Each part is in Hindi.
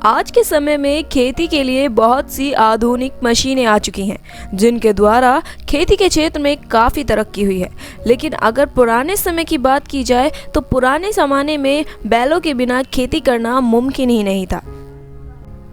आज के समय में खेती के लिए बहुत सी आधुनिक मशीनें आ चुकी हैं जिनके द्वारा खेती के क्षेत्र में काफ़ी तरक्की हुई है। लेकिन अगर पुराने समय की बात की जाए तो पुराने ज़माने में बैलों के बिना खेती करना मुमकिन ही नहीं था।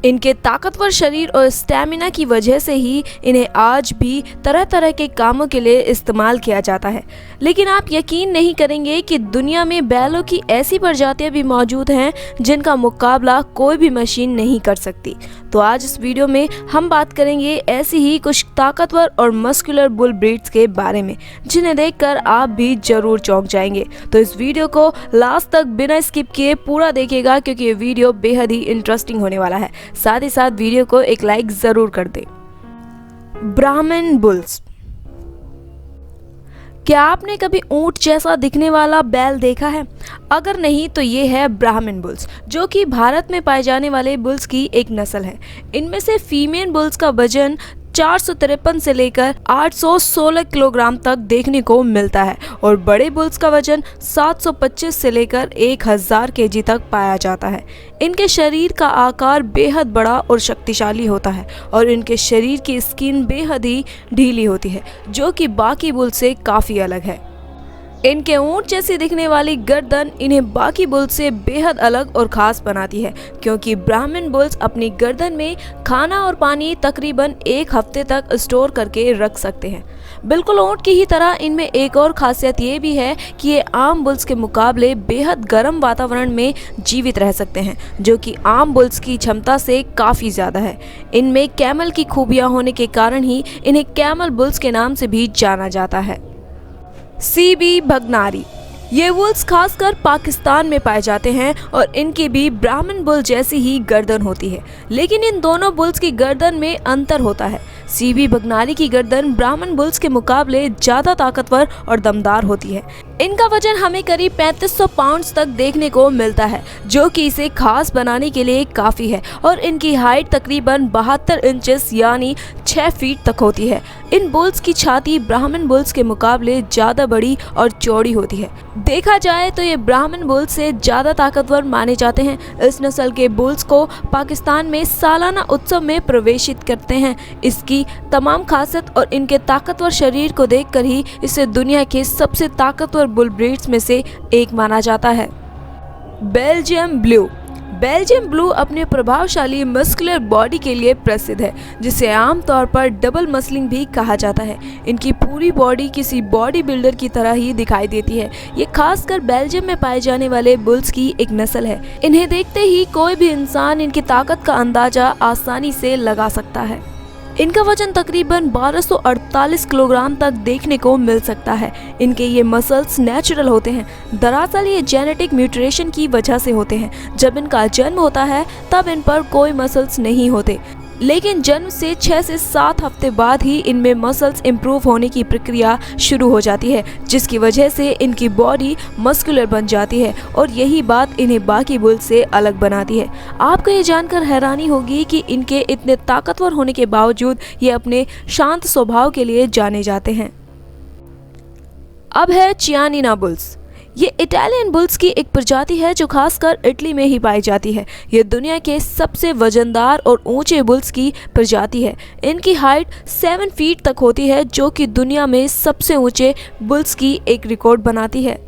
इनके ताकतवर शरीर और स्टैमिना की वजह से ही इन्हें आज भी तरह तरह के कामों के लिए इस्तेमाल किया जाता है। लेकिन आप यकीन नहीं करेंगे कि दुनिया में बैलों की ऐसी प्रजातियां भी मौजूद हैं जिनका मुकाबला कोई भी मशीन नहीं कर सकती। तो आज इस वीडियो में हम बात करेंगे ऐसी ही कुछ ताकतवर और मस्कुलर बुल ब्रीड्स के बारे में जिन्हें देखकर आप भी जरूर चौंक जाएंगे। तो इस वीडियो को लास्ट तक बिना स्किप किए पूरा देखिएगा क्योंकि ये वीडियो बेहद ही इंटरेस्टिंग होने वाला है। साथ ही साथ वीडियो को एक लाइक जरूर कर दें। ब्राह्मण बुल्स। क्या आपने कभी ऊंट जैसा दिखने वाला बैल देखा है? अगर नहीं तो ये है ब्राह्मण बुल्स, जो कि भारत में पाए जाने वाले बुल्स की एक नस्ल है। इनमें से फीमेल बुल्स का वजन 453 से लेकर 816 किलोग्राम तक देखने को मिलता है और बड़े बुल्स का वजन 725 से लेकर 1000 केजी तक पाया जाता है। इनके शरीर का आकार बेहद बड़ा और शक्तिशाली होता है और इनके शरीर की स्किन बेहद ही ढीली होती है, जो कि बाकी बुल से काफ़ी अलग है। इनके ऊंट जैसी दिखने वाली गर्दन इन्हें बाकी बुल्स से बेहद अलग और ख़ास बनाती है, क्योंकि ब्राह्मण बुल्स अपनी गर्दन में खाना और पानी तकरीबन 1 हफ्ते तक स्टोर करके रख सकते हैं। बिल्कुल ऊंट की ही तरह इनमें एक और खासियत ये भी है कि ये आम बुल्स के मुकाबले बेहद गर्म वातावरण में जीवित रह सकते हैं, जो कि आम बुल्स की क्षमता से काफ़ी ज़्यादा है। इनमें कैमल की खूबियाँ होने के कारण ही इन्हें कैमल बुल्स के नाम से भी जाना जाता है। सीबी भगनारी। ये वुल्स खासकर पाकिस्तान में पाए जाते हैं और इनकी भी ब्राह्मण बुल जैसी ही गर्दन होती है, लेकिन इन दोनों बुल्स की गर्दन में अंतर होता है। सीबी भगनारी की गर्दन ब्राह्मण बुल्स के मुकाबले ज़्यादा ताकतवर और दमदार होती है। इनका वजन हमें करीब 3500 पाउंड्स तक देखने को मिलता है, जो कि इसे खास बनाने के लिए काफ़ी है और इनकी हाइट तकरीबन 72 इंचेस यानी 6 फीट तक होती है। इन बुल्स की छाती ब्राह्मण बुल्स के मुकाबले ज़्यादा बड़ी और चौड़ी होती है। देखा जाए तो ये ब्राह्मण बुल्स से ज़्यादा ताकतवर माने जाते हैं। इस नस्ल के बुल्स को पाकिस्तान में सालाना उत्सव में प्रवेशित करते हैं। इसकी तमाम खासियत और इनके ताकतवर शरीर को देखकर ही इसे दुनिया के सबसे ताकतवर बुल ब्रीड्स में से एक माना जाता है। Belgium blue. बेल्जियम ब्लू अपने प्रभावशाली मस्कुलर बॉडी के लिए प्रसिद्ध है, जिसे आमतौर पर डबल मसलिंग भी कहा जाता है। इनकी पूरी बॉडी किसी बॉडी बिल्डर की तरह ही दिखाई देती है। ये खासकर बेल्जियम में पाए जाने वाले बुल्स की एक नस्ल है। इन्हें देखते ही कोई भी इंसान इनकी ताकत का अंदाजा आसानी से लगा सकता है। इनका वजन तकरीबन 1248 किलोग्राम तक देखने को मिल सकता है। इनके ये मसल्स नेचुरल होते हैं। दरअसल ये जेनेटिक म्यूटेशन की वजह से होते हैं। जब इनका जन्म होता है तब इन पर कोई मसल्स नहीं होते, लेकिन जन्म से 6 से 7 हफ्ते बाद ही इनमें मसल्स इम्प्रूव होने की प्रक्रिया शुरू हो जाती है, जिसकी वजह से इनकी बॉडी मस्कुलर बन जाती है और यही बात इन्हें बाकी बुल से अलग बनाती है। आपको ये जानकर हैरानी होगी कि इनके इतने ताकतवर होने के बावजूद ये अपने शांत स्वभाव के लिए जाने जाते हैं। अब है चियानिना बुल्स। ये इटालियन बुल्स की एक प्रजाति है जो खासकर इटली में ही पाई जाती है। ये दुनिया के सबसे वजनदार और ऊंचे बुल्स की प्रजाति है। इनकी हाइट 7 फीट तक होती है, जो कि दुनिया में सबसे ऊंचे बुल्स की एक रिकॉर्ड बनाती है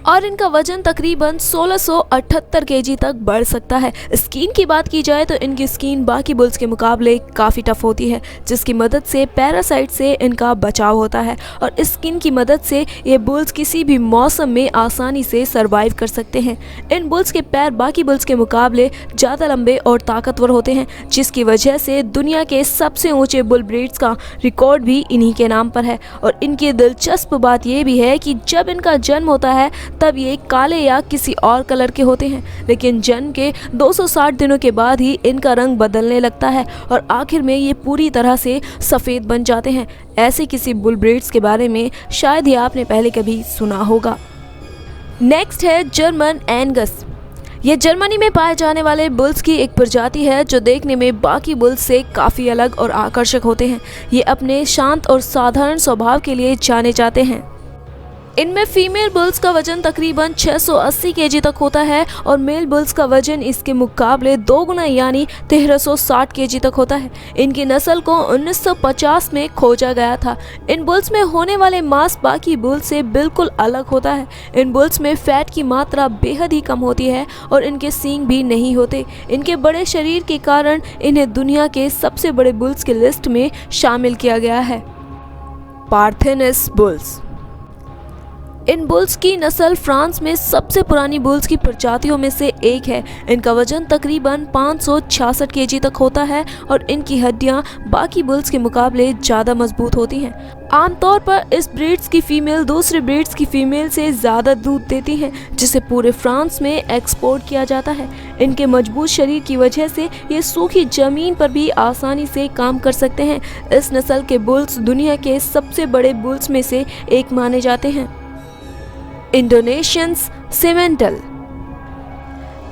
और इनका वजन तकरीबन 1678 केजी तक बढ़ सकता है। स्किन की बात की जाए तो इनकी स्किन बाकी बुल्स के मुकाबले काफ़ी टफ होती है, जिसकी मदद से पैरासाइट से इनका बचाव होता है और स्किन की मदद से ये बुल्स किसी भी मौसम में आसानी से सरवाइव कर सकते हैं। इन बुल्स के पैर बाकी बुल्स के मुकाबले ज़्यादा लंबे और ताकतवर होते हैं, जिसकी वजह से दुनिया के सबसे ऊँचे बुल ब्रीड्स का रिकॉर्ड भी इन्हीं के नाम पर है। और इनकी दिलचस्प बात यह भी है कि जब इनका जन्म होता है तब ये काले या किसी और कलर के होते हैं, लेकिन जन्म के 260 दिनों के बाद ही इनका रंग बदलने लगता है और आखिर में ये पूरी तरह से सफ़ेद बन जाते हैं। ऐसे किसी बुल ब्रीड्स के बारे में शायद ही आपने पहले कभी सुना होगा। नेक्स्ट है जर्मन एंगस। ये जर्मनी में पाए जाने वाले बुल्स की एक प्रजाति है जो देखने में बाकी बुल्स से काफ़ी अलग और आकर्षक होते हैं। ये अपने शांत और साधारण स्वभाव के लिए जाने जाते हैं। इनमें फीमेल बुल्स का वजन तकरीबन 680 केजी तक होता है और मेल बुल्स का वजन इसके मुकाबले 2 गुना यानी 1360 केजी तक होता है। इनकी नस्ल को 1950 में खोजा गया था। इन बुल्स में होने वाले मांस बाकी बुल्स से बिल्कुल अलग होता है। इन बुल्स में फैट की मात्रा बेहद ही कम होती है और इनके सींग भी नहीं होते। इनके बड़े शरीर के कारण इन्हें दुनिया के सबसे बड़े बुल्स की लिस्ट में शामिल किया गया है। पार्थेनिस बुल्स। इन बुल्स की नस्ल फ्रांस में सबसे पुरानी बुल्स की प्रजातियों में से एक है। इनका वजन तकरीबन 566 केजी तक होता है और इनकी हड्डियां बाकी बुल्स के मुकाबले ज़्यादा मजबूत होती हैं। आमतौर पर इस ब्रीड्स की फीमेल दूसरे ब्रीड्स की फीमेल से ज़्यादा दूध देती हैं, जिसे पूरे फ्रांस में एक्सपोर्ट किया जाता है। इनके मजबूत शरीर की वजह से ये सूखी ज़मीन पर भी आसानी से काम कर सकते हैं। इस नस्ल के बुल्स दुनिया के सबसे बड़े बुल्स में से एक माने जाते हैं। इंडोनेशियन सिमेंटल।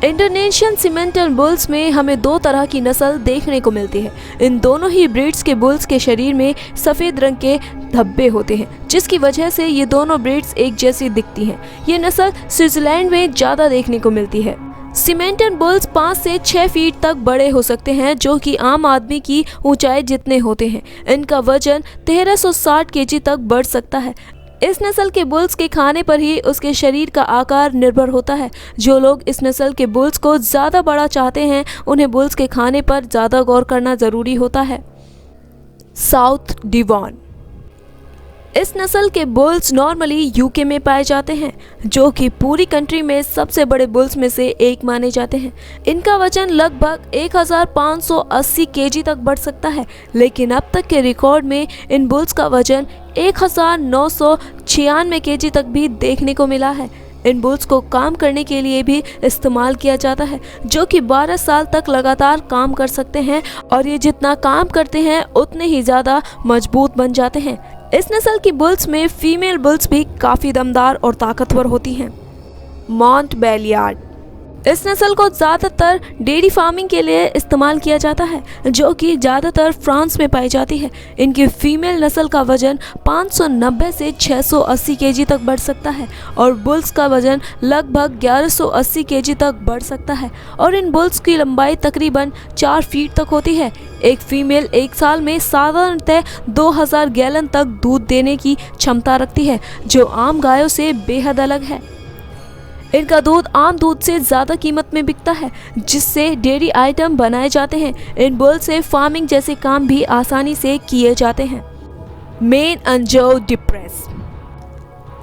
इंडोनेशियन सिमेंटल बुल्स में हमें 2 तरह की नस्ल देखने को मिलती है। इन दोनों ही ब्रीड्स के बुल्स के शरीर में सफ़ेद रंग के धब्बे होते हैं, जिसकी वजह से ये दोनों ब्रीड्स एक जैसी दिखती हैं। ये नस्ल स्विट्जरलैंड में ज़्यादा देखने को मिलती है। सिमेंटल बुल्स 5 से 6 फीट तक बड़े हो सकते हैं, जो कि आम आदमी की ऊंचाई जितने होते हैं। इनका वजन 1360 केजी तक बढ़ सकता है। इस नस्ल के बुल्स के खाने पर ही उसके शरीर का आकार निर्भर होता है। जो लोग इस नस्ल के बुल्स को ज़्यादा बड़ा चाहते हैं, उन्हें बुल्स के खाने पर ज़्यादा गौर करना ज़रूरी होता है। South Devon. इस नस्ल के बुल्स नॉर्मली यूके में पाए जाते हैं, जो कि पूरी कंट्री में सबसे बड़े बुल्स में से एक माने जाते हैं। इनका वजन लगभग 1580 केजी तक बढ़ सकता है, लेकिन अब तक के रिकॉर्ड में इन बुल्स का वजन 1996 केजी तक भी देखने को मिला है। इन बुल्स को काम करने के लिए भी इस्तेमाल किया जाता है, जो कि 12 साल तक लगातार काम कर सकते हैं और ये जितना काम करते हैं उतने ही ज़्यादा मजबूत बन जाते हैं। इस नस्ल की बुल्स में फीमेल बुल्स भी काफ़ी दमदार और ताकतवर होती हैं। मॉन्टबेलियार्ड। इस नस्ल को ज़्यादातर डेयरी फार्मिंग के लिए इस्तेमाल किया जाता है, जो कि ज़्यादातर फ्रांस में पाई जाती है। इनकी फीमेल नस्ल का वजन 590 से 680 केजी तक बढ़ सकता है और बुल्स का वजन लगभग 1180 केजी तक बढ़ सकता है और इन बुल्स की लंबाई तकरीबन 4 फीट तक होती है। एक फीमेल एक साल में साधारणतः 2000 गैलन तक दूध देने की क्षमता रखती है, जो आम गायों से बेहद अलग है। इनका दूध आम दूध से ज़्यादा कीमत में बिकता है, जिससे डेयरी आइटम बनाए जाते हैं। इन बुल से फार्मिंग जैसे काम भी आसानी से किए जाते हैं। मेन अंजो डिप्रेस।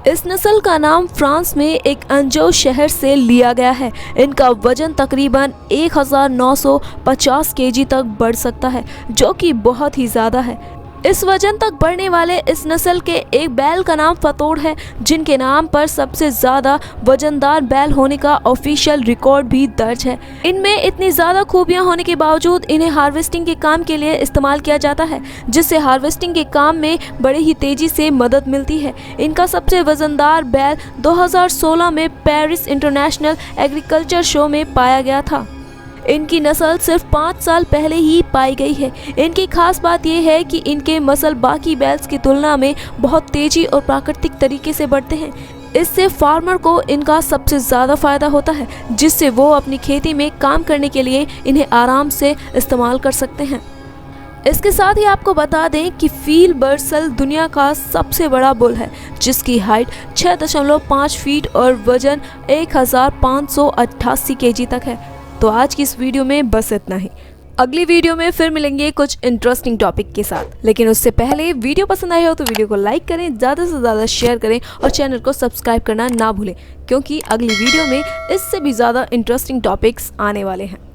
इस नस्ल का नाम फ्रांस में एक अंजो शहर से लिया गया है। इनका वजन तकरीबन 1950 केजी तक बढ़ सकता है, जो कि बहुत ही ज़्यादा है। इस वजन तक बढ़ने वाले इस नस्ल के एक बैल का नाम फतोड़ है, जिनके नाम पर सबसे ज़्यादा वजनदार बैल होने का ऑफिशियल रिकॉर्ड भी दर्ज है। इनमें इतनी ज़्यादा खूबियां होने के बावजूद इन्हें हार्वेस्टिंग के काम के लिए इस्तेमाल किया जाता है, जिससे हार्वेस्टिंग के काम में बड़े ही तेज़ी से मदद मिलती है। इनका सबसे वजनदार बैल 2016 में पेरिस इंटरनेशनल एग्रीकल्चर शो में पाया गया था। इनकी नस्ल सिर्फ 5 साल पहले ही पाई गई है। इनकी खास बात यह है कि इनके मसल बाकी बैल्स की तुलना में बहुत तेज़ी और प्राकृतिक तरीके से बढ़ते हैं। इससे फार्मर को इनका सबसे ज़्यादा फ़ायदा होता है, जिससे वो अपनी खेती में काम करने के लिए इन्हें आराम से इस्तेमाल कर सकते हैं। इसके साथ ही आपको बता दें कि फील बर्सल दुनिया का सबसे बड़ा बुल है, जिसकी हाइट 6.5 फीट और वजन 1588 केजी तक है। तो आज की इस वीडियो में बस इतना ही। अगली वीडियो में फिर मिलेंगे कुछ इंटरेस्टिंग टॉपिक के साथ, लेकिन उससे पहले वीडियो पसंद आया हो तो वीडियो को लाइक करें, ज़्यादा से ज़्यादा शेयर करें और चैनल को सब्सक्राइब करना ना भूलें, क्योंकि अगली वीडियो में इससे भी ज़्यादा इंटरेस्टिंग टॉपिक्स आने वाले हैं।